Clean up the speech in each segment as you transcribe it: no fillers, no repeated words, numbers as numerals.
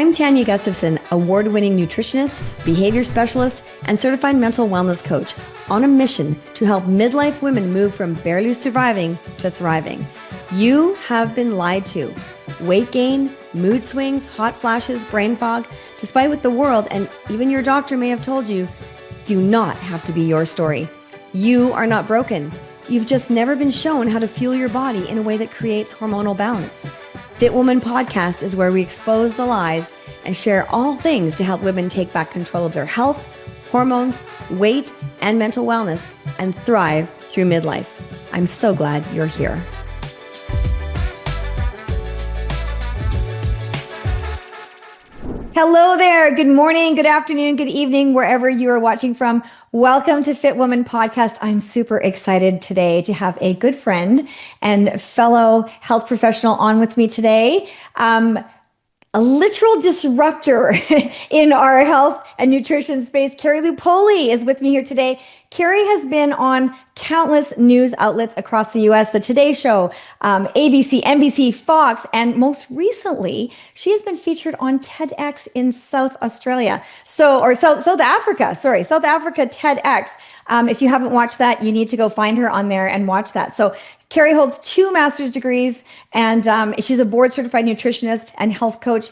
I'm Tania Gustafson, award-winning nutritionist, behavior specialist, and certified mental wellness coach on a mission to help midlife women move from barely surviving to thriving. You have been lied to. Weight gain, mood swings, hot flashes, brain fog, despite what the world and even your doctor may have told you, do not have to be your story. You are not broken. You've just never been shown how to fuel your body in a way that creates hormonal balance. Fit Woman Podcast is where we expose the lies and share all things to help women take back control of their health, hormones, weight, and mental wellness and thrive through midlife. I'm so glad you're here. Hello there. Good morning, good afternoon, good evening, wherever you are watching from. Welcome to Fit Woman Podcast. I'm super excited today to have a good friend and fellow health professional on with me today. A literal disruptor in our health and nutrition space. Carrie Lupoli is with me here today. Carrie has been on countless news outlets across the US, the Today Show, ABC, NBC, Fox, and most recently, she has been featured on TEDx in South Africa, TEDx. If you haven't watched that, you need to go find her on there and watch that. So Carrie holds 2 master's degrees, and she's a board certified nutritionist and health coach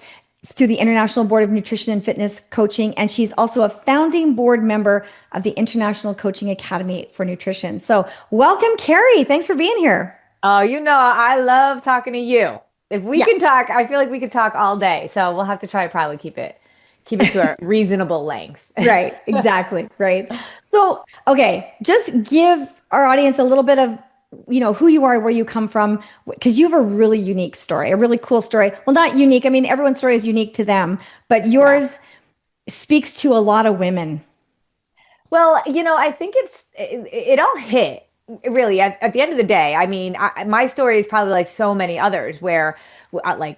through the International Board of Nutrition and Fitness Coaching. And she's also a founding board member of the International Coaching Academy for Nutrition. So welcome, Carrie. Thanks for being here. Oh, I love talking to you. If we can talk, I feel like we could talk all day. So we'll have to try to probably keep it to a reasonable length. Right. Exactly. Right. So, okay, just give our audience a little bit of who you are, where you come from, because you have a really unique story, a really cool story. Well, not unique. I mean, everyone's story is unique to them, but yours speaks to a lot of women. Well, I think it all hit really at the end of the day. I mean, my story is probably like so many others where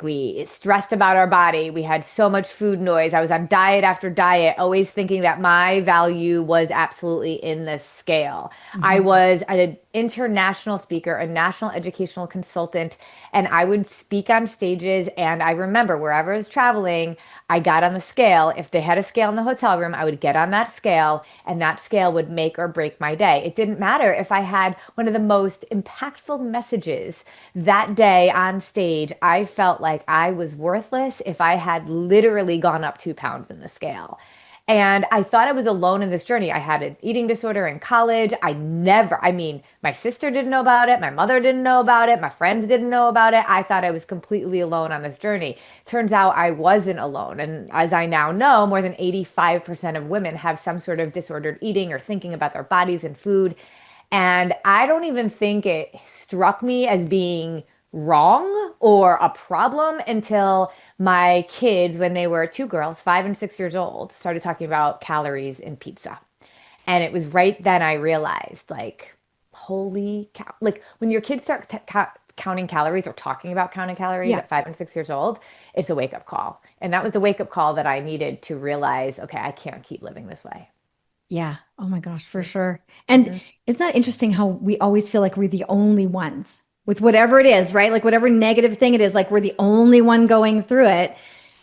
we stressed about our body. We had so much food noise. I was on diet after diet, always thinking that my value was absolutely in the scale. Mm-hmm. I was an international speaker, a national educational consultant, and I would speak on stages. And I remember wherever I was traveling, I got on the scale. If they had a scale in the hotel room, I would get on that scale, and that scale would make or break my day. It didn't matter if I had one of the most impactful messages that day on stage. I felt like I was worthless if I had literally gone up 2 pounds in the scale. And I thought I was alone in this journey. I had an eating disorder in college. My sister didn't know about it. My mother didn't know about it. My friends didn't know about it. I thought I was completely alone on this journey. Turns out I wasn't alone. And as I now know, more than 85% of women have some sort of disordered eating or thinking about their bodies and food. And I don't even think it struck me as being wrong or a problem until my kids, when they were 2 girls, 5 and 6 years old, started talking about calories in pizza. And it was right then I realized, like, holy cow. Like, when your kids start counting calories or talking about counting calories at 5 and 6 years old, it's a wake-up call. And that was the wake-up call that I needed to realize, okay, I can't keep living this way. Yeah. Oh my gosh, for sure. And isn't that interesting how we always feel like we're the only ones with whatever it is, right? Like whatever negative thing it is, like we're the only one going through it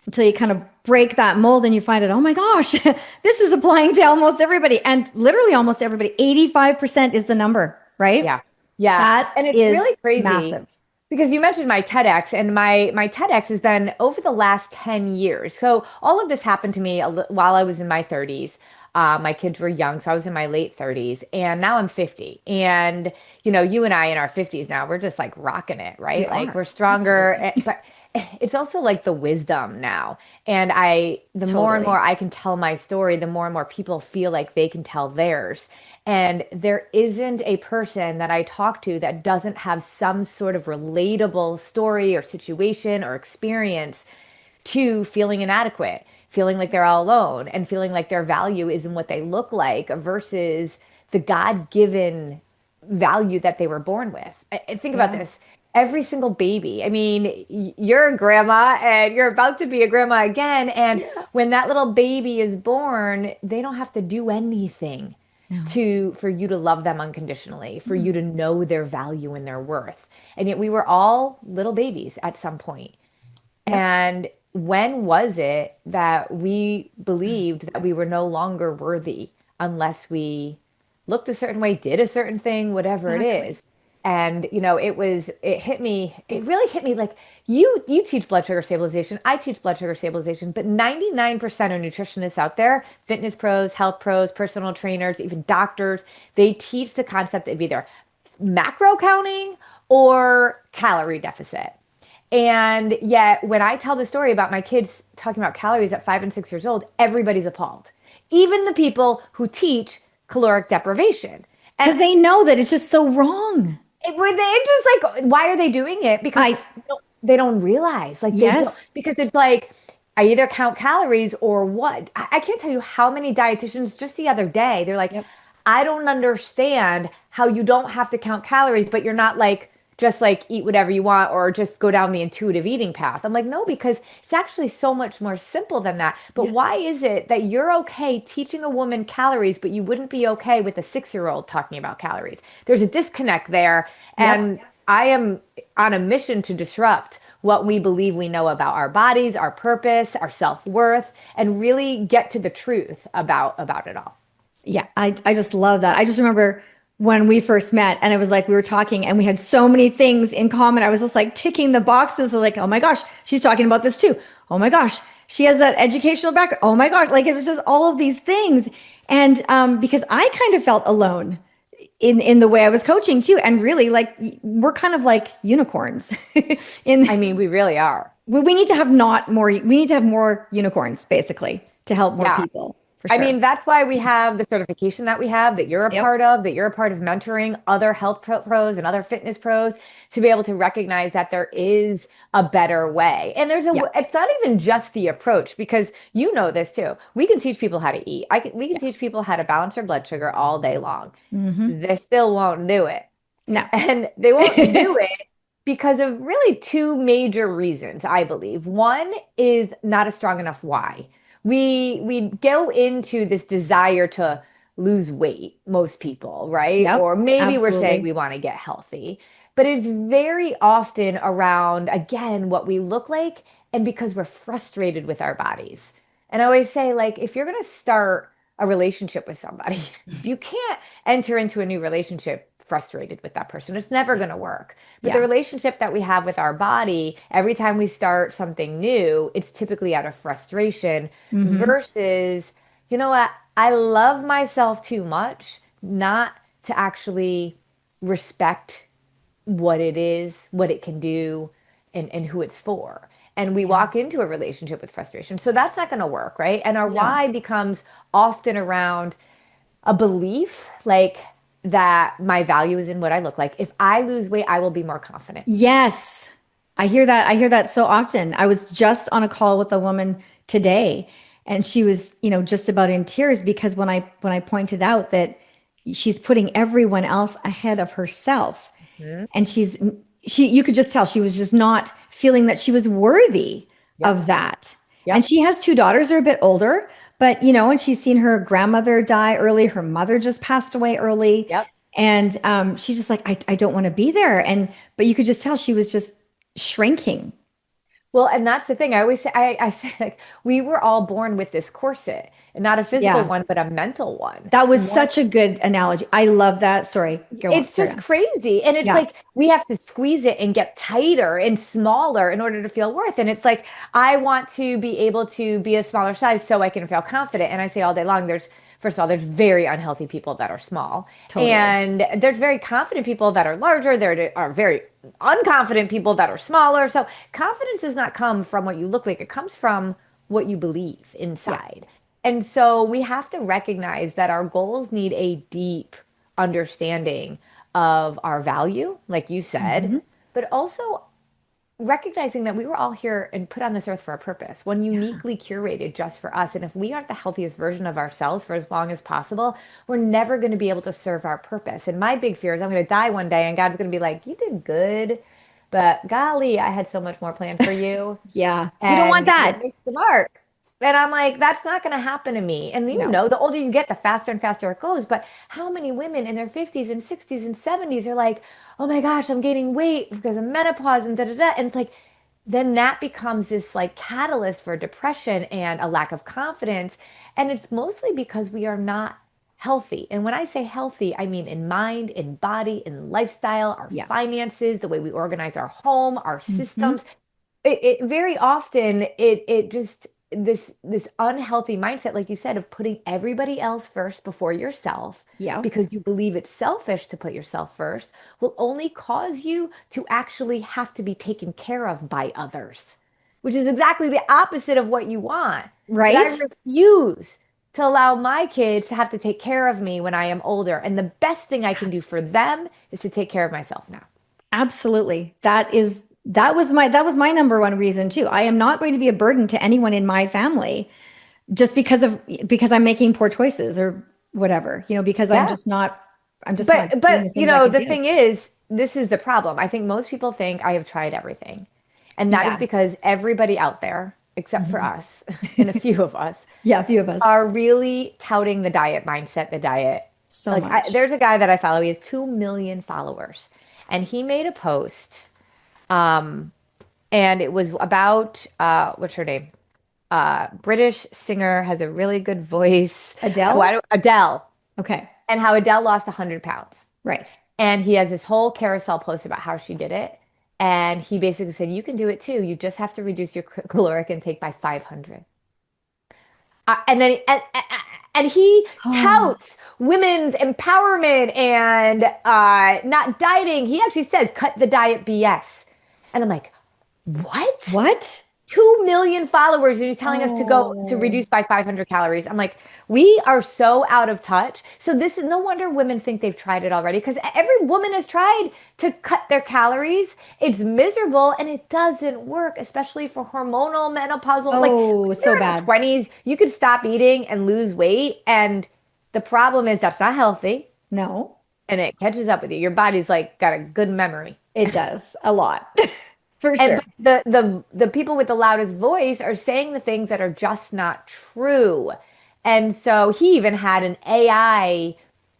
until you kind of break that mold and you find it, oh my gosh, this is applying to almost everybody. And literally almost everybody, 85% is the number, right? Yeah. Yeah. That and it's is really crazy. Massive. Because you mentioned my TEDx, and my TEDx has been over the last 10 years. So all of this happened to me while I was in my 30s. My kids were young, so I was in my late 30s, and now I'm 50. And, you and I in our 50s now, we're just like rocking it, right? We're stronger. But it's also like the wisdom now. And the more and more I can tell my story, the more and more people feel like they can tell theirs. And there isn't a person that I talk to that doesn't have some sort of relatable story or situation or experience to feeling inadequate, feeling like they're all alone, and feeling like their value isn't what they look like versus the God-given value that they were born with. Think about this. Every single baby, I mean, you're a grandma and you're about to be a grandma again. And when that little baby is born, they don't have to do anything for you to love them unconditionally, for you to know their value and their worth. And yet we were all little babies at some point. And when was it that we believed that we were no longer worthy unless we looked a certain way, did a certain thing, whatever it Exactly. is? And it hit me, it really hit me like you teach blood sugar stabilization, I teach blood sugar stabilization, but 99% of nutritionists out there, fitness pros, health pros, personal trainers, even doctors, they teach the concept of either macro counting or calorie deficit. And yet, when I tell the story about my kids talking about calories at 5 and 6 years old, everybody's appalled. Even the people who teach caloric deprivation. Because And they know that it's just so wrong. were they just like, why are they doing it? Because I, they don't realize, like, they don't, yes. because it's like, I either count calories or what. I can't tell you how many dietitians just the other day, they're like, Yep. I don't understand how you don't have to count calories, but you're not like, just like eat whatever you want or just go down the intuitive eating path. I'm like, no, because it's actually so much more simple than that. But Yeah. why is it that you're okay teaching a woman calories, but you wouldn't be okay with a 6-year-old talking about calories? There's a disconnect there. Yep. And I am on a mission to disrupt what we believe we know about our bodies, our purpose, our self-worth, and really get to the truth about it all. Yeah, I just love that. I just remember when we first met and it was like we were talking and we had so many things in common. I was just like ticking the boxes of like, oh my gosh, she's talking about this too. Oh my gosh, she has that educational background. Oh my gosh, like it was just all of these things. And because I kind of felt alone in the way I was coaching too. And really like we're kind of like unicorns in I mean, we really are. we need to have not more, we need to have more unicorns basically to help more Yeah. people for I sure. mean, that's why we have the certification that we have, that you're a Yep. part of, that you're a part of mentoring other pros and other fitness pros to be able to recognize that there is a better way. And Yeah. it's not even just the approach, because you know this too. We can teach people how to eat. We can Yeah. teach people how to balance their blood sugar all day long. Hmm. They still won't do it. No. And they won't do it because of really two major reasons, I believe. One is not a strong enough why. We go into this desire to lose weight, most people, right? Yep. Or maybe we're saying Absolutely. we want to get healthy. But it's very often around, again, what we look like and because we're frustrated with our bodies. And I always say, like, if you're going to start a relationship with somebody, you can't enter into a new relationship frustrated with that person. It's never going to work. But the Yeah. relationship that we have with our body, every time we start something new, it's typically out of frustration Hmm. versus, you know what? I love myself too much not to actually respect what it is, what it can do, and who it's for. And we Yeah. walk into a relationship with frustration. So that's not going to work, right? And our No. why becomes often around a belief like that my value is in what I look like. If I lose weight, I will be more confident. Yes. I hear that. I hear that so often. I was just on a call with a woman today and she was, just about in tears because when I pointed out that she's putting everyone else ahead of herself Mhm. and she you could just tell she was just not feeling that she was worthy Yep. of that. And Yep. she has two daughters, they're a bit older, but and she's seen her grandmother die early, her mother just passed away early. Yep. And she's just like, I don't want to be there. But you could just tell she was just shrinking. Well, and that's the thing. I always say, I say, like, we were all born with this corset, and not a physical Yeah. one, but a mental one. That was One, such a good analogy. I love that. Sorry. Go on. it's Carry just on. crazy. And it's Yeah. like we have to squeeze it and get tighter and smaller in order to feel worth. And it's like, I want to be able to be a smaller size so I can feel confident. And I say all day long, first of all, there's very unhealthy people that are small. Totally. And there's very confident people that are larger. There are very unconfident people that are smaller. So confidence does not come from what you look like. It comes from what you believe Yeah. inside. And so we have to recognize that our goals need a deep understanding of our value, like you said, Mhm. but also recognizing that we were all here and put on this earth for a purpose, one Yeah. uniquely curated just for us. And if we aren't the healthiest version of ourselves for as long as possible, we're never going to be able to serve our purpose. And my big fear is I'm going to die one day and God's going to be like, you did good, but golly, I had so much more planned for you Yeah. We don't want and you that. missed the mark. And I'm like, that's not going to happen to me. And No. the older you get, the faster and faster it goes. But how many women in their 50s and 60s and 70s are like, oh my gosh, I'm gaining weight because of menopause and da da da. And it's like, then that becomes this like catalyst for depression and a lack of confidence. And it's mostly because we are not healthy. And when I say healthy, I mean in mind, in body, in lifestyle, our Yeah. finances, the way we organize our home, our Hmm. systems. It very often it just this unhealthy mindset, like you said, of putting everybody else first before yourself Yeah. because you believe it's selfish to put yourself first will only cause you to actually have to be taken care of by others, which is exactly the opposite of what you want. But I Right? refuse to allow my kids to have to take care of me when I am older. And the best thing I can do for them is to take care of myself now. Absolutely. That was my number one reason too. I am not going to be a burden to anyone in my family just because I'm making poor choices or whatever, because Yeah. I'm just not doing But the things I could the do. thing is, this is the problem. I think most people think I have tried everything. And that is Yeah. because everybody out there, except for Mhm. us and a few of us, Yeah, a few of us. are really touting the diet mindset, the diet. So much. There's a guy that I follow, he has 2 million followers. And he made a post, and it was about what's her name? British singer, has a really good voice. Adele? Adele, Okay. and how Adele lost 100 pounds. Right. And he has this whole carousel post about how she did it. And he basically said, you can do it too. You just have to reduce your caloric intake by 500. And he Oh, touts women's empowerment and not dieting. He actually says, cut the diet BS. And I'm like, what? what? 2 million followers and he's telling us to go to Oh, reduce by 500 calories. I'm like, we are so out of touch. So this is no wonder women think they've tried it already because every woman has tried to cut their calories. It's miserable and it doesn't work, especially for hormonal menopausal. Like oh, when so you're in your bad. 20s, you could stop eating and lose weight. And the problem is that's not healthy No, and it catches up with you. Your body's like got a good memory. it does a lot. For And sure. but the people with the loudest voice are saying the things that are just not true. And so he even had an AI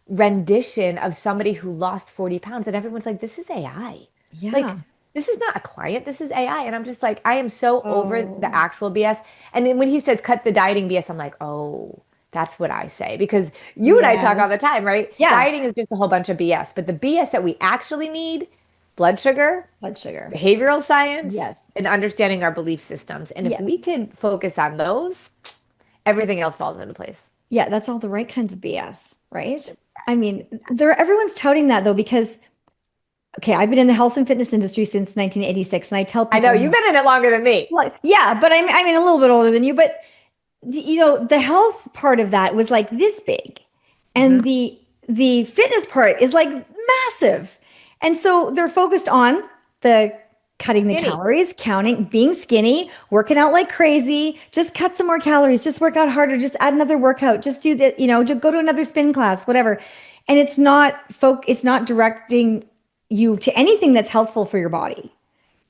rendition of somebody who lost 40 pounds, and everyone's like, this is AI. Like, Yeah. this is not a client, this is AI. And I'm just like, I am so over the Oh, actual BS. And then when he says cut the dieting BS, I'm like, oh, that's what I say. Because you and I talk all yes. the time, right? Yeah. Dieting is just a whole bunch of BS. But the BS that we actually need, blood sugar, Blood sugar. behavioral science, Yes. and understanding our belief systems. And if Yeah. we could focus on those, everything else falls into place. Yeah. That's all the right kinds of BS, right? I mean, everyone's touting that though, because, okay, I've been in the health and fitness industry since 1986, and I tell I know people, you've been in it longer than me. like, yeah, but I mean, a little bit older than you, but the health part of that was like this big, and Hmm. the fitness part is like massive, and so they're focused on the cutting the Skinny. calories, counting, being skinny, working out like crazy. Just cut some more calories. Just work out harder. Just add another workout. Just do that. Just go to another spin class, whatever. And it's not directing you to anything that's healthful for your body.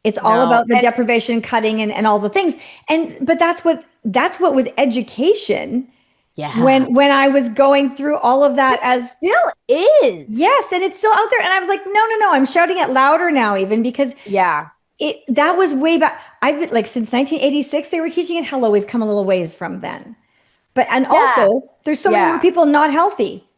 It's all No. about the And deprivation, cutting, and all the things. But that's what was education yeah, when I was going through all of that as still is. yes, and it's still out there. And I was like, no, no, no, I'm shouting it louder now, even because Yeah. that was way back. I've been like since 1986, they were teaching it. Hello, we've come a little ways from then. And Yeah. also there's so many more Yeah. people not healthy.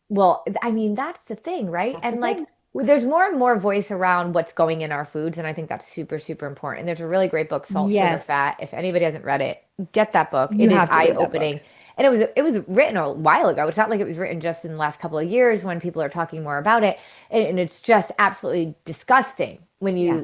Well, I mean, that's the thing, right? That's the And like, thing. there's more and more voice around what's going in our foods. And I think that's super, super important. There's a really great book, Salt, Sugar, Yes, Fat. If anybody hasn't read it, get that book. you It is have to read that book. eye-opening. And it was written a while ago. It's not like it was written just in the last couple of years when people are talking more about it. And it's just absolutely disgusting Yeah.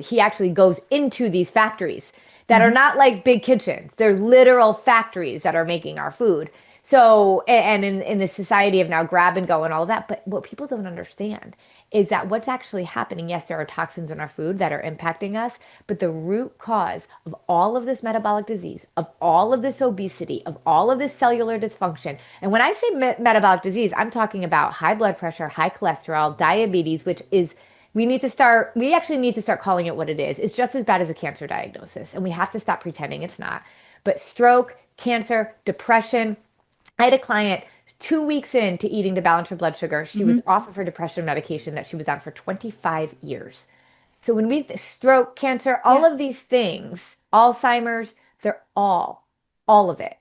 he actually goes into these factories that are Mhm. not like big kitchens. They're literal factories that are making our food. So, and in the society of now grab and go and all of that, but what people don't understand is that what's actually happening, yes, there are toxins in our food that are impacting us, but the root cause of all of this metabolic disease, of all of this obesity, of all of this cellular dysfunction, and when I say metabolic disease, I'm talking about high blood pressure, high cholesterol, diabetes, which is we actually need to start calling it what it is. It's just as bad as a cancer diagnosis, and we have to stop pretending it's not. But stroke, cancer, depression, I had a client 2 weeks into eating to balance her blood sugar. She was Mhm. off of her depression medication that she was on for 25 years. So when stroke, cancer, all of these things, Alzheimer's, they're all of it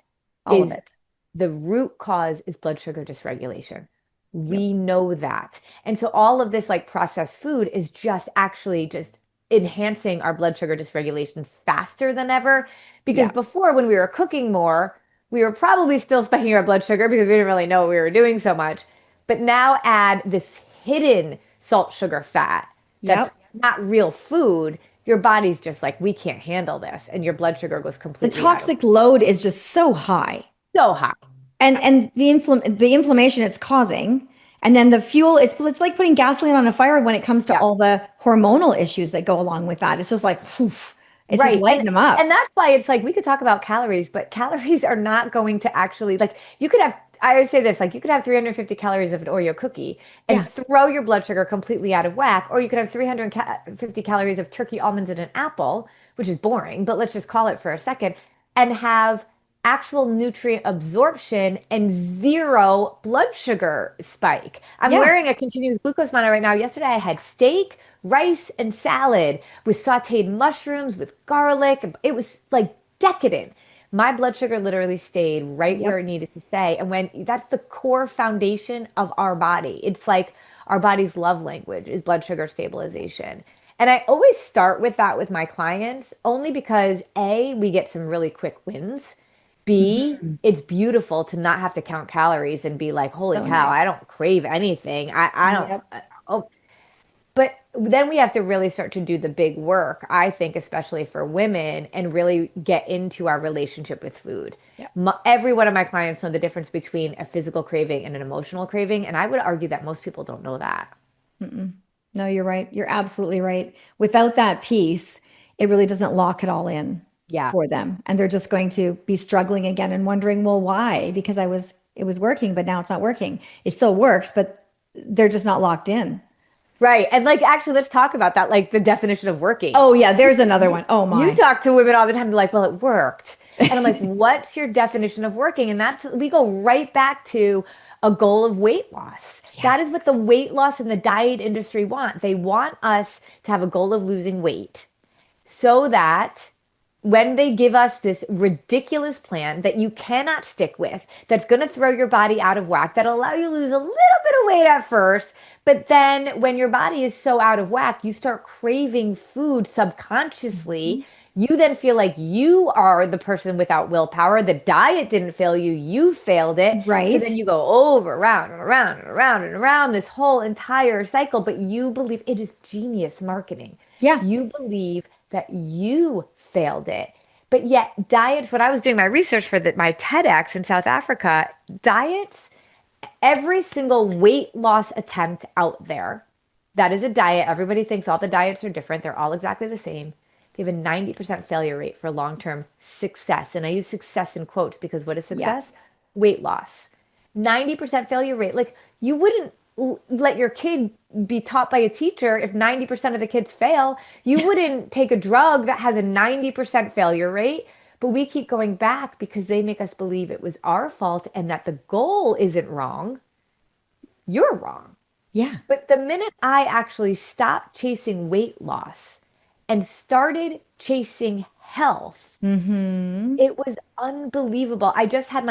All of is it. the root cause is blood sugar dysregulation. We know that. And so all of this like processed food is just actually just enhancing our blood sugar dysregulation faster than ever. Because before, when we were cooking more, we were probably still spiking our blood sugar because we didn't really know what we were doing so much. But now add this hidden salt, sugar, fat that's not real food. Your body's just like, we can't handle this. And your blood sugar goes The completely toxic load is just so high. so high. And the inflammation it's causing, and then the fuel, it's like putting gasoline on a fire when it comes to all the hormonal issues that go along with that. It's just like, poof, it's just lighting them up. And that's why it's like, we could talk about calories, but calories are not going to actually, like, you could have, I would say this, like, you could have 350 calories of an Oreo cookie and throw your blood sugar completely out of whack, or you could have 350 calories of turkey, almonds, and an apple, which is boring, but let's just call it for a second, and have actual nutrient absorption and zero blood sugar spike. I'm wearing a continuous glucose monitor right now. Yesterday I had steak, rice, and salad with sauteed mushrooms, with garlic. It was like decadent. My blood sugar literally stayed right where it needed to stay. And when that's the core foundation of our body, it's like our body's love language is blood sugar stabilization. And I always start with that with my clients, only because A, we get some really quick wins. B, it's beautiful to not have to count calories and be like, holy cow, I don't crave anything. I don't. Oh, but then we have to really start to do the big work, I think, especially for women, and really get into our relationship with food. Every one of my clients know the difference between a physical craving and an emotional craving. And I would argue that most people don't know that. No, you're right. You're absolutely right. Without that piece, it really doesn't lock it all in for them. And they're just going to be struggling again and wondering, well, why? Because it was working, but now it's not working. It still works, but they're just not locked in. Right. And like, actually, let's talk about that, like the definition of working. Oh, yeah. There's another one. Oh, my. You talk to women all the time. They're like, well, it worked. And I'm like, what's your definition of working? And we go right back to a goal of weight loss. That is what the weight loss and the diet industry want. They want us to have a goal of losing weight so that when they give us this ridiculous plan that you cannot stick with, that's going to throw your body out of whack, that'll allow you to lose a little bit of weight at first, but then when your body is so out of whack, you start craving food subconsciously. You then feel like you are the person without willpower. The diet didn't fail you. You failed it. Right. So then you go over, around and around and around and around this whole entire cycle, but you believe it is genius marketing. Yeah. You believe that you failed it. But yet diets, when I was doing my research for my TEDx in South Africa, diets, every single weight loss attempt out there, that is a diet. Everybody thinks all the diets are different. They're all exactly the same. They have a 90% failure rate for long-term success. And I use success in quotes because what is success? Weight loss. 90% failure rate. Like, you wouldn't let your kid be taught by a teacher if 90% of the kids fail. You wouldn't take a drug that has a 90% failure rate. But we keep going back because they make us believe it was our fault and that the goal isn't wrong. You're wrong. Yeah. But the minute I actually stopped chasing weight loss and started chasing health, it was unbelievable. I just had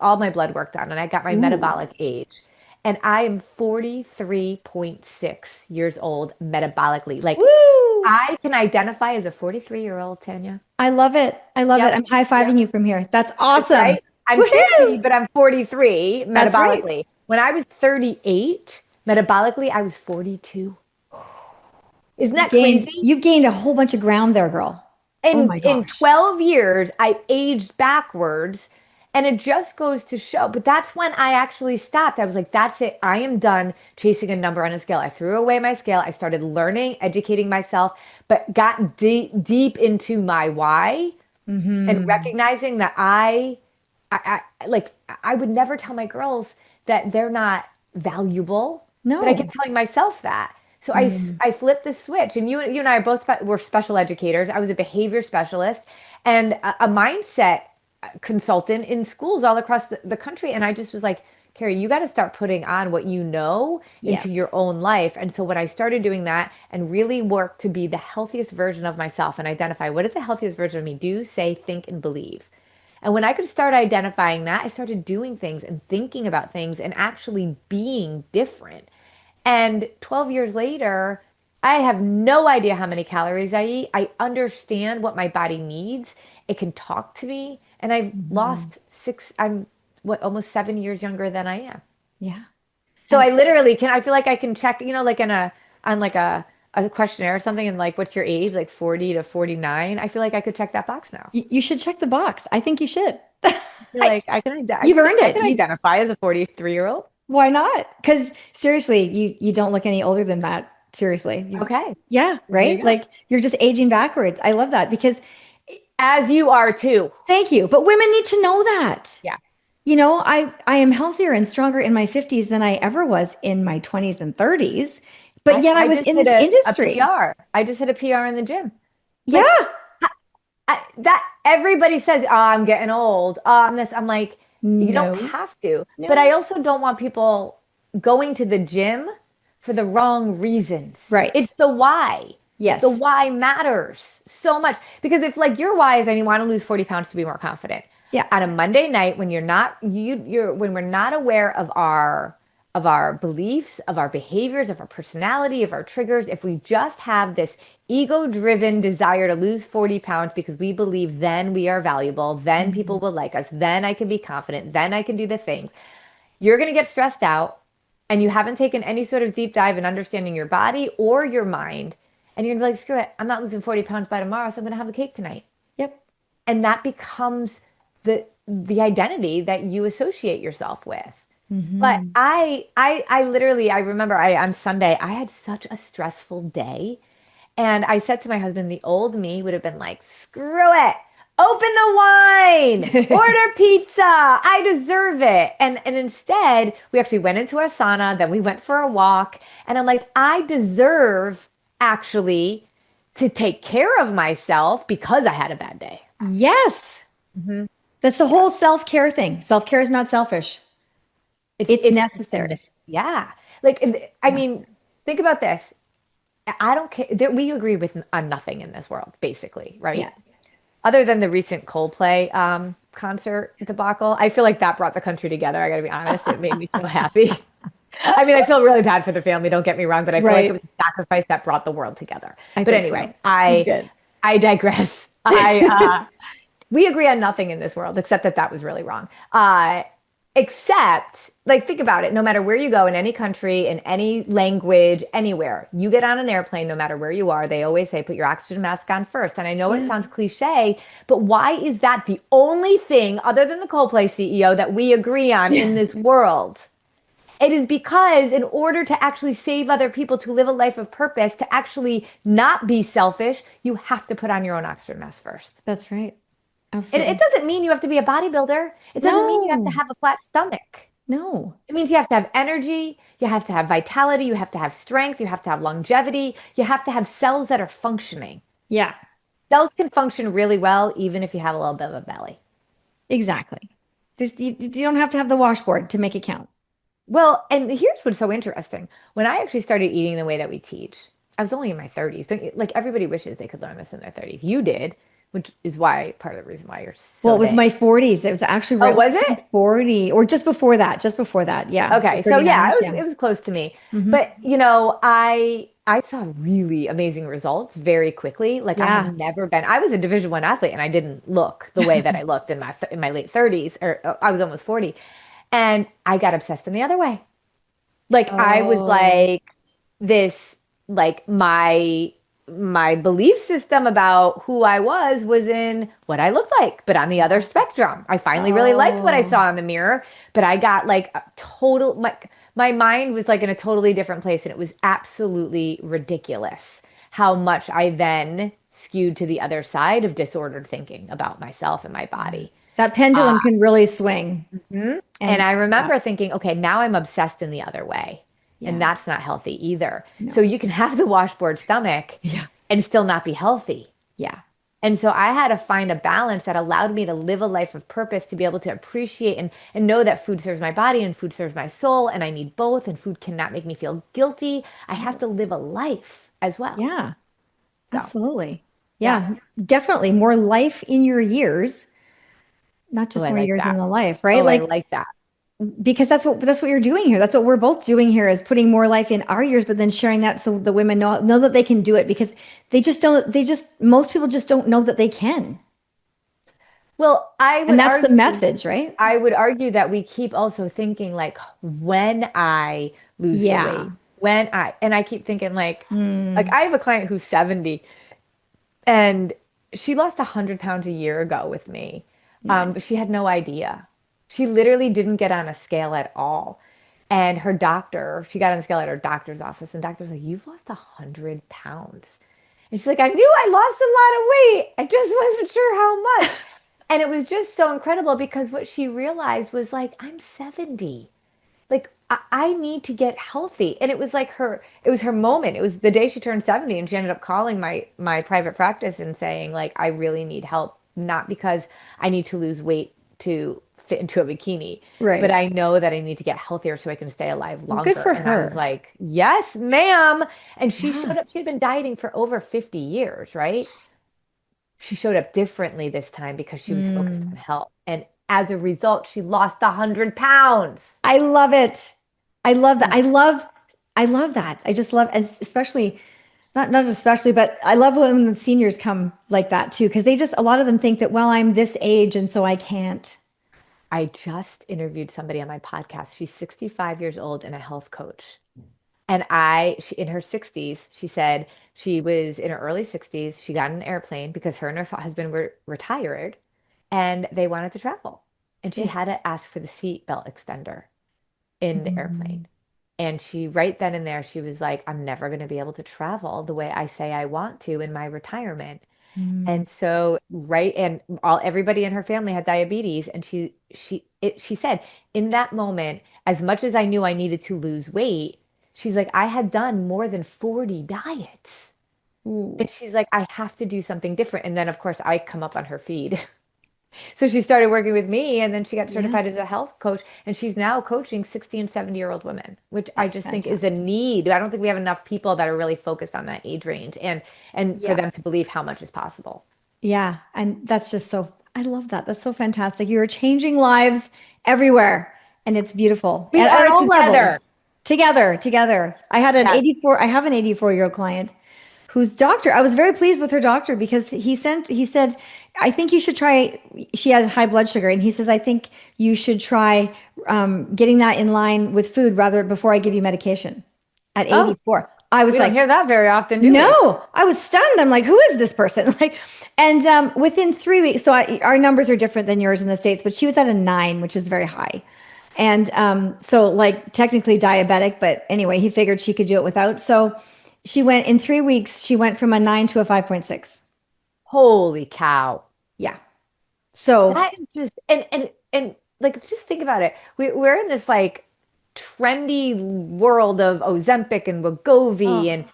all my blood work done, and I got my metabolic age. And I am 43.6 years old metabolically. Like, I can identify as a 43-year-old, Tanya. I love it. I love it. I'm high-fiving you from here. That's awesome. Right? I'm 50, but I'm 43 metabolically. That's right. When I was 38, metabolically, I was 42. Isn't that crazy? You've gained a whole bunch of ground there, girl. In 12 years, I aged backwards, and it just goes to show. But that's when I actually stopped. I was like, that's it. I am done chasing a number on a scale. I threw away my scale. I started learning, educating myself, but got deep into my why and recognizing that I would never tell my girls that they're not valuable. No. But I kept telling myself that. So I flipped the switch, and you and I both were special educators. I was a behavior specialist and a mindset consultant in schools all across the country. And I just was like, Carrie, you got to start putting on what you know Yeah. into your own life. And so when I started doing that and really work to be the healthiest version of myself and identify what is the healthiest version of me, do, say, think, and believe. And when I could start identifying that, I started doing things and thinking about things and actually being different. And 12 years later, I have no idea how many calories I eat. I understand what my body needs. It can talk to me. And I've lost I'm what, almost 7 years younger than I am. Yeah. So I literally can, I feel like I can check, like on like a questionnaire or something and like, what's your age? Like 40 to 49. I feel like I could check that box now. You should check the box. I think you should. I feel like You've earned I it. can identify as a 43-year-old. Why not? Because seriously, you don't look any older than that. Seriously. Okay. Yeah, right? Like you're just aging backwards. I love that because As you are too. thank you. But women need to know that. Yeah. I am healthier and stronger in my 50s than I ever was in my 20s and 30s. But yet I was just in hit this industry. A PR. I just hit a PR in the gym. Yeah. That everybody says, oh, I'm getting old. Oh, I'm this. I'm like, you No. don't have to. No. But I also don't want people going to the gym for the wrong reasons. Right. It's the why. Yes. The why matters so much. Because if like your why is and you want to lose 40 pounds to be more confident. Yeah. On a Monday night when you're not when we're not aware of our beliefs, of our behaviors, of our personality, of our triggers, if we just have this ego-driven desire to lose 40 pounds because we believe then we are valuable, then people will like us, then I can be confident, then I can do the things, you're going to get stressed out and you haven't taken any sort of deep dive in understanding your body or your mind. And you're going to be like, screw it, I'm not losing 40 pounds by tomorrow, so I'm going to have the cake tonight. Yep. And that becomes the identity that you associate yourself with. But I literally, I remember on Sunday, I had such a stressful day. And I said to my husband, the old me would have been like, screw it, open the wine, order pizza, I deserve it. And instead, we actually went into our sauna, then we went for a walk. And I'm like, I deserve actually to take care of myself because I had a bad day. Yes. That's the whole self-care thing. Self-care is not selfish. It's necessary. Yeah. Like, I mean, think about this. I don't care. We agree on nothing in this world, basically, right? Yeah. Other than the recent Coldplay concert debacle. I feel like that brought the country together. I got to be honest. It made me so happy. I mean, I feel really bad for the family. Don't get me wrong, but I feel like it was a sacrifice that brought the world together. But anyway, I digress. We agree on nothing in this world, except that was really wrong. Except, like, think about it. No matter where you go in any country, in any language, anywhere, you get on an airplane, no matter where you are, they always say, put your oxygen mask on first. And I know it sounds cliche, but why is that the only thing other than the Coldplay CEO that we agree on in this world? It is because in order to actually save other people, to live a life of purpose, to actually not be selfish, you have to put on your own oxygen mask first. That's right. Absolutely. And it doesn't mean you have to be a bodybuilder. It doesn't mean you have to have a flat stomach. No. It means you have to have energy. You have to have vitality. You have to have strength. You have to have longevity. You have to have cells that are functioning. Yeah. Cells can function really well, even if you have a little bit of a belly. Exactly. You don't have to have the washboard to make it count. Well, and here's what's so interesting. When I actually started eating the way that we teach, I was only in my 30s. Like, everybody wishes they could learn this in their 30s. You did. Which is why part of the reason why you're so well, it was big. my 40s. It was actually right. Oh, was it 40 or just before that? Just before that, yeah. Okay, so yeah, it was close to me. But I saw really amazing results very quickly. Like, I have never been. I was a Division I athlete, and I didn't look the way that I looked in my late 30s, or I was almost 40, and I got obsessed in the other way. Like, I was like this, like my belief system about who I was in what I looked like, but on the other spectrum. I finally really liked what I saw in the mirror, but I got like a total, my mind was like in a totally different place, and it was absolutely ridiculous how much I then skewed to the other side of disordered thinking about myself and my body. That pendulum can really swing. And I remember thinking, okay, now I'm obsessed in the other way. And that's not healthy either. No. So you can have the washboard stomach and still not be healthy. Yeah. And so I had to find a balance that allowed me to live a life of purpose, to be able to appreciate and know that food serves my body and food serves my soul. And I need both. And food cannot make me feel guilty. I have to live a life as well. Yeah, So, absolutely. yeah. Yeah, definitely more life in your years, not Oh, just I more like years in that. the life, right? Oh, I Like, like that. because that's what you're doing here. That's what we're both doing here is putting more life in our years, but then sharing that so the women know that they can do it because most people just don't know that they can. Well, And that's the message, right? I would argue that we keep also thinking like when I lose the Yeah. weight, and I keep thinking like Mm, I have a client who's 70 and she lost 100 pounds a year ago with me. But nice. she had no idea. She literally didn't get on a scale at all. And her doctor, she got on the scale at her doctor's office, and doctor's like, "You've lost 100 pounds." And she's like, "I knew I lost a lot of weight. I just wasn't sure how much." And it was just so incredible because what she realized was like, I'm 70. Like I need to get healthy. And it was like it was her moment. It was the day she turned 70 and she ended up calling my private practice and saying like, I really need help, not because I need to lose weight to fit into a bikini, but Right. I know that I need to get healthier so I can stay alive Well, good longer. for And I was her. like, yes, ma'am. And she Yeah. showed up, she had been dieting for over 50 years, right? She showed up differently this time because she was focused on Mm. health. And as a result, she lost 100 pounds. I love it. I love that. And I love that. I just love, and especially, not especially, but I love when the seniors come like that too, because a lot of them think that, well, I'm this age and so I can't. I just interviewed somebody on my podcast. She's 65 years old and a health coach. And in her 60s, she said she was in her early 60s. She got in an airplane because her and her husband were retired and they wanted to travel. And she Yeah. had to ask for the seat belt extender in the airplane. Mm. And she, right then and there, she was like, I'm never going to be able to travel the way I say I want to in my retirement. Mm. And so, right, and everybody in her family had diabetes, and she said, in that moment, as much as I knew I needed to lose weight, she's like, I had done more than 40 diets. Ooh. And she's like, I have to do something different. And then, of course, I come up on her feed. So she started working with me, and then she got Yeah, certified as a health coach, and she's now coaching 60 and 70-year-old women, which I that's just think is a fantastic. need. I don't think we have enough people that are really focused on that age range and for Yeah. them to believe how much is possible. Yeah. And that's just I love that. That's so fantastic. You're changing lives everywhere and it's beautiful We at are all levels. together. Together. Yes. I have an 84-year-old client whose doctor, I was very pleased with her doctor because he said, I think you should try, she has high blood sugar. And he says, I think you should try getting that in line with food rather before I give you medication at Oh, 84. I was we don't like, hear that very often, do we? no, I was stunned. I'm like, who is this person? Like, and within 3 weeks, our numbers are different than yours in the States, but she was at a 9, which is very high. And so, like, technically diabetic, but anyway, he figured she could do it without. So in 3 weeks, she went from a 9 to a 5.6. Holy cow. Yeah. So, That is just and like just think about it. We're in this like trendy world of Ozempic and Wegovy oh, and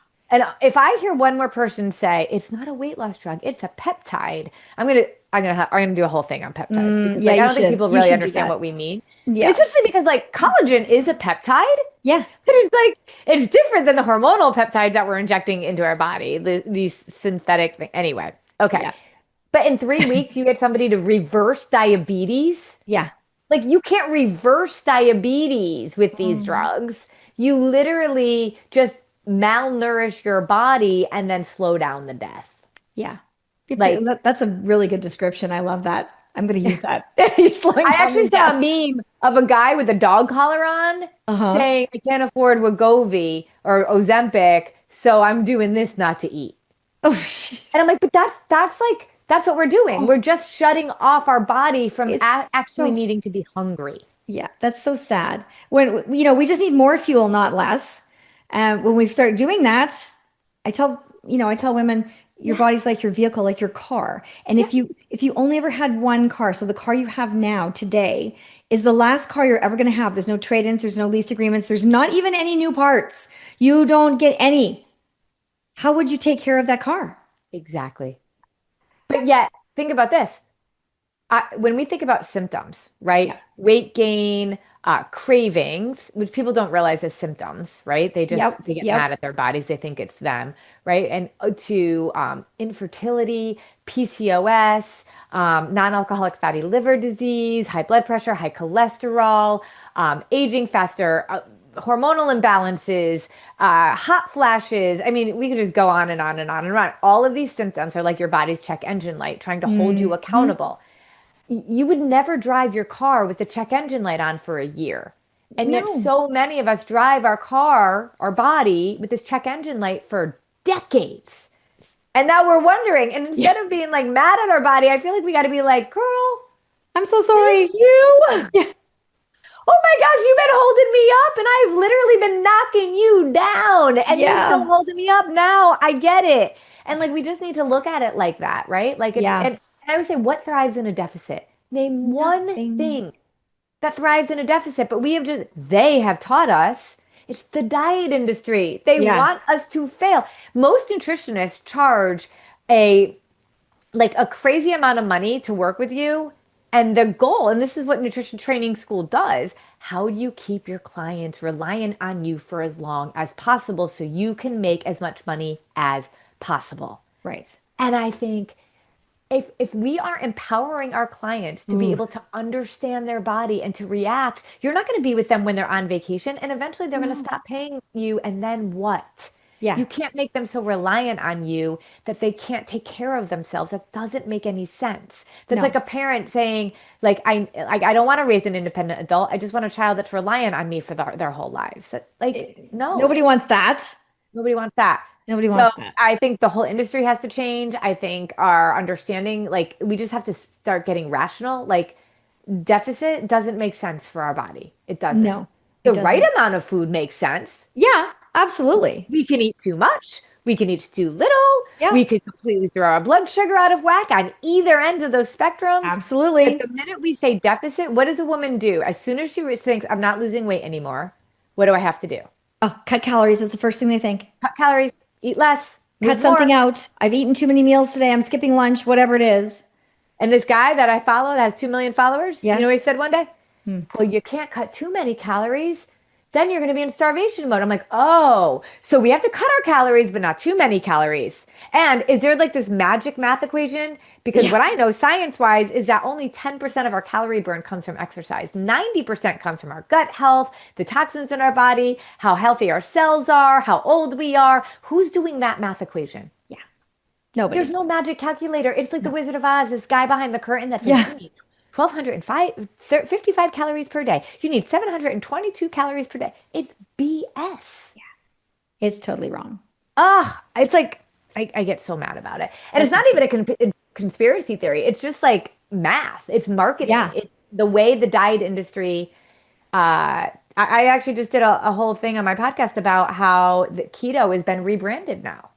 if I hear one more person say it's not a weight loss drug, it's a peptide, I'm gonna do a whole thing on peptides because yeah, like I you don't think should. people You really should do understand that. what we mean. Yeah. Especially because like collagen is a peptide. Yeah. But it's like it's different than the hormonal peptides that we're injecting into our body, these synthetic things. Anyway, okay. Yeah. But in 3 weeks, you get somebody to reverse diabetes. Yeah. Like you can't reverse diabetes with these Mm, drugs. You literally just malnourish your body and then slow down the death. yeah. Like That's a really good description. I love that. I'm going to use that. You're slowing I down actually the saw death. a meme of a guy with a dog collar on Uh-huh. saying, I can't afford Wegovy or Ozempic, so I'm doing this not to eat. Oh, And I'm jeez. like, but that's what we're doing. We're Oh, just shutting off our body from it's actually so, needing to be hungry. yeah, that's so sad. We just need more fuel, not less. When we start doing that, I tell women, your Yeah, body's like your vehicle, like your car. And yeah, if you only ever had one car, so the car you have now today is the last car you're ever going to have. There's no trade-ins, there's no lease agreements, there's not even any new parts. You don't get any. How would you take care of that car? exactly. But yet, think about this. When we think about symptoms, right? Yeah. Weight gain, cravings, which people don't realize as symptoms, right? Yep. They get Yep. mad at their bodies. They think it's them, right? And to infertility, PCOS, non-alcoholic fatty liver disease, high blood pressure, high cholesterol, aging faster, hormonal imbalances, hot flashes. I mean, we could just go on and on and on and on. All of these symptoms are like your body's check engine light trying to hold you Hmm. accountable. You would never drive your car with the check engine light on for a year. And yet No. so many of us drive our car, our body with this check engine light for decades. And now we're wondering, and Yeah. instead of being like mad at our body, I feel like we got to be like, girl, I'm so thank sorry. you. Yeah. Oh my gosh, you've been holding me up and I've literally been knocking you down and you're still Yeah. holding me up now. I get it. And like we just need to look at it like that, right? Like it's Yeah. and I would say what thrives in a deficit? Name one Nothing. thing that thrives in a deficit, but they have taught us it's the diet industry. They Yeah. want us to fail. Most nutritionists charge a a crazy amount of money to work with you. And the goal, and this is what nutrition training school does, how do you keep your clients reliant on you for as long as possible so you can make as much money as possible? Right. And I think if we are empowering our clients to be Ooh. able to understand their body and to react, you're not going to be with them when they're on vacation, and eventually they're going to No. stop paying you. And then what? Yeah. You can't make them so reliant on you that they can't take care of themselves. That doesn't make any sense. That's like No. a parent saying, I don't want to raise an independent adult. I just want a child that's reliant on me for their whole lives. No. Nobody wants that. Nobody wants that. Nobody So wants that. I think the whole industry has to change. I think our understanding, like we just have to start getting rational. Like deficit doesn't make sense for our body. It doesn't. No, it The right doesn't. amount of food makes sense. Yeah, absolutely. We can eat too much. We can eat too little. Yeah, We could completely throw our blood sugar out of whack on either end of those spectrums. But absolutely. the minute we say deficit, what does a woman do? As soon as she thinks, I'm not losing weight anymore, what do I have to do? Oh, cut calories. That's the first thing they think. Cut calories, eat less, Cut move something more. out. I've eaten too many meals today. I'm skipping lunch, whatever it is. And this guy that I follow that has 2 million followers, you Yeah. know what he said one day? Hmm. Well, you can't cut too many calories. Then you're going to be in starvation mode. I'm like, oh, so we have to cut our calories, but not too many calories. And is there like this magic math equation? Because Yeah. what I know science wise is that only 10% of our calorie burn comes from exercise. 90% comes from our gut health, the toxins in our body, how healthy our cells are, how old we are. Who's doing that math equation? Yeah. Nobody. There's no magic calculator. It's like the Wizard of Oz, this guy behind the curtain that says Yeah. you need 55 calories per day. You need 722 calories per day. It's BS. It's totally wrong. It's like I get so mad about it. And it's That's not even a conspiracy theory. It's just like math. It's marketing. Yeah. It's the way the diet industry I actually just did a whole thing on my podcast about how the keto has been rebranded now.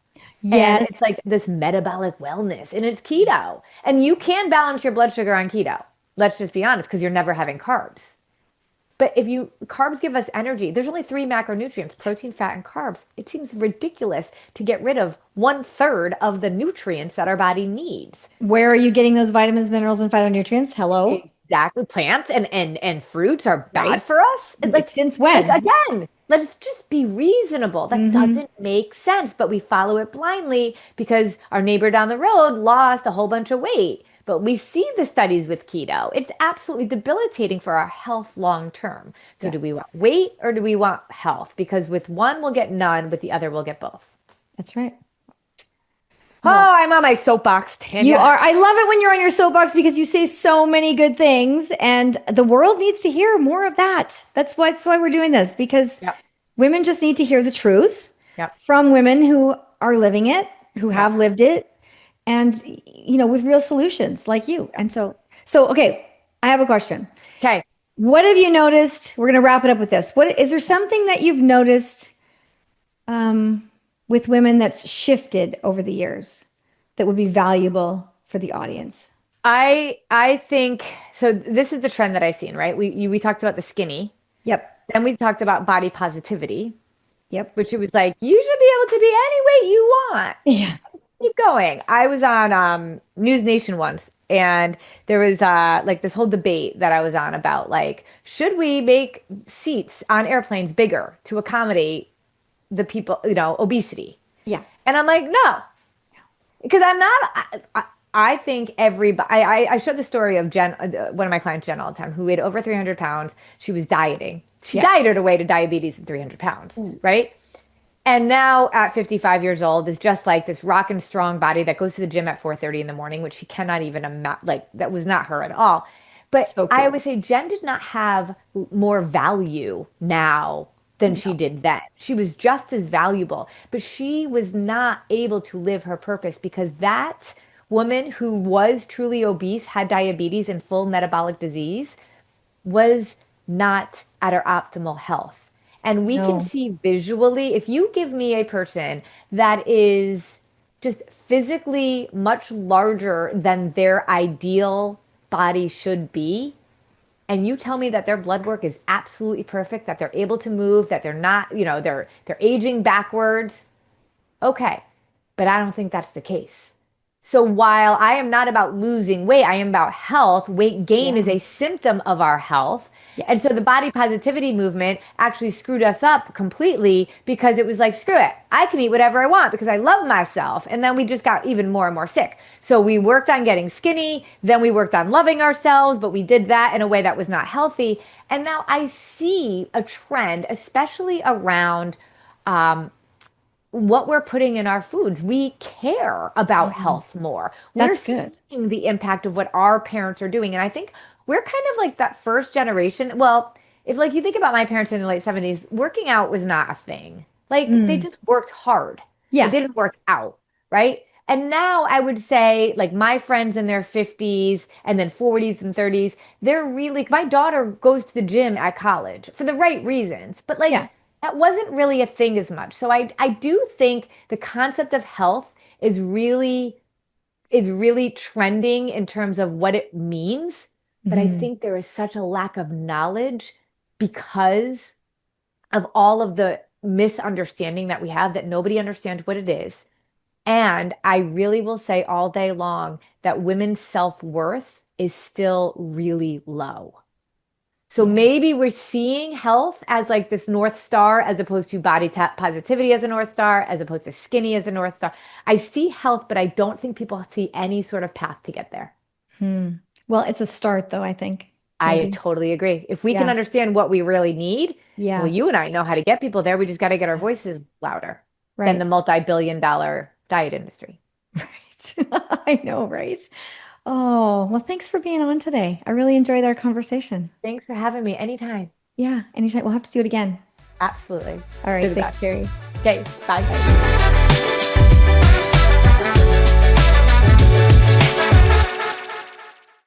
And it's Yes. like this metabolic wellness, and it's keto. And you can balance your blood sugar on keto. Let's just be honest, because you're never having carbs. But if you carbs give us energy, there's only three macronutrients: protein, fat, and carbs. It seems ridiculous to get rid of 1/3 of the nutrients that our body needs. Where are you getting those vitamins, minerals, and phytonutrients? Hello? Exactly. Plants and fruits are bad Right? for us. Since when? Again, let's just be reasonable. That doesn't make sense, but we follow it blindly because our neighbor down the road lost a whole bunch of weight. But we see the studies with keto. It's absolutely debilitating for our health long term. So Yeah. do we want weight or do we want health? Because with one we'll get none, with the other we'll get both. That's right. Oh, I'm on my soapbox, Tanya. You are. I love it when you're on your soapbox because you say so many good things, and the world needs to hear more of that. That's why we're doing this, because Yep. women just need to hear the truth Yep. from women who are living it, who have lived it, and with real solutions like you. And so okay, I have a question. Okay. What have you noticed? We're going to wrap it up with this. What is there something that you've noticed with women that's shifted over the years that would be valuable for the audience? I think so. This is the trend that I've seen, right? We talked about the skinny, Yep. then we talked about body positivity, Yep. which it was like you should be able to be any weight you want. Yeah. keep going. I was on News Nation once, and there was like this whole debate that I was on about like, should we make seats on airplanes bigger to accommodate the people, obesity? Yeah. And I'm like, no, because I'm not. I think everybody. I showed the story of Jen, one of my clients, Jen, all the time, who weighed over 300 pounds. She was dieting. She dieted her way to diabetes and 300 pounds, right? And now at 55 years old is just like this rock and strong body that goes to the gym at 4:30 in the morning, which she cannot even imagine. Like that was not her at all. But So I cool. always say Jen did not have more value now than she did then. She was just as valuable, but she was not able to live her purpose because that woman who was truly obese, had diabetes and full metabolic disease, was not at her optimal health. And we can No. see visually, if you give me a person that is just physically much larger than their ideal body should be, and you tell me that their blood work is absolutely perfect, that they're able to move, that they're not, they're aging backwards, okay. But I don't think that's the case. So while I am not about losing weight, I am about health. Weight gain is Yeah. a symptom of our health. And Yes. so the body positivity movement actually screwed us up completely because it was like, screw it. I can eat whatever I want because I love myself. And then we just got even more and more sick. So we worked on getting skinny. Then we worked on loving ourselves, but we did that in a way that was not healthy. And now I see a trend, especially around what we're putting in our foods. We care about health more. We're That's good. seeing the impact of what our parents are doing. And I think we're kind of like that first generation. Well, if like you think about my parents in the late 70s, working out was not a thing. Like they just worked hard. It Yeah. didn't work out, right? And now I would say like my friends in their 50s and then 40s and 30s, they're really, my daughter goes to the gym at college for the right reasons, but like Yeah. that wasn't really a thing as much. So I do think the concept of health is really trending in terms of what it means. But I think there is such a lack of knowledge because of all of the misunderstanding that we have that nobody understands what it is. And I really will say all day long that women's self-worth is still really low. So Yeah. maybe we're seeing health as like this North Star as opposed to positivity as a North Star, as opposed to skinny as a North Star. I see health, but I don't think people see any sort of path to get there. Well, it's a start though, I think. I Maybe. totally agree. If we can Yeah. understand what we really need, well, Yeah. you and I know how to get people there. We just got to get our voices louder than the Right. multi-billion-dollar diet industry. Right. I know, right? Oh, well, thanks for being on today. I really enjoyed our conversation. Thanks for having me anytime. Yeah, anytime. We'll have to do it again. Absolutely. All right. You're the Thanks, best. Carrie. Okay, bye.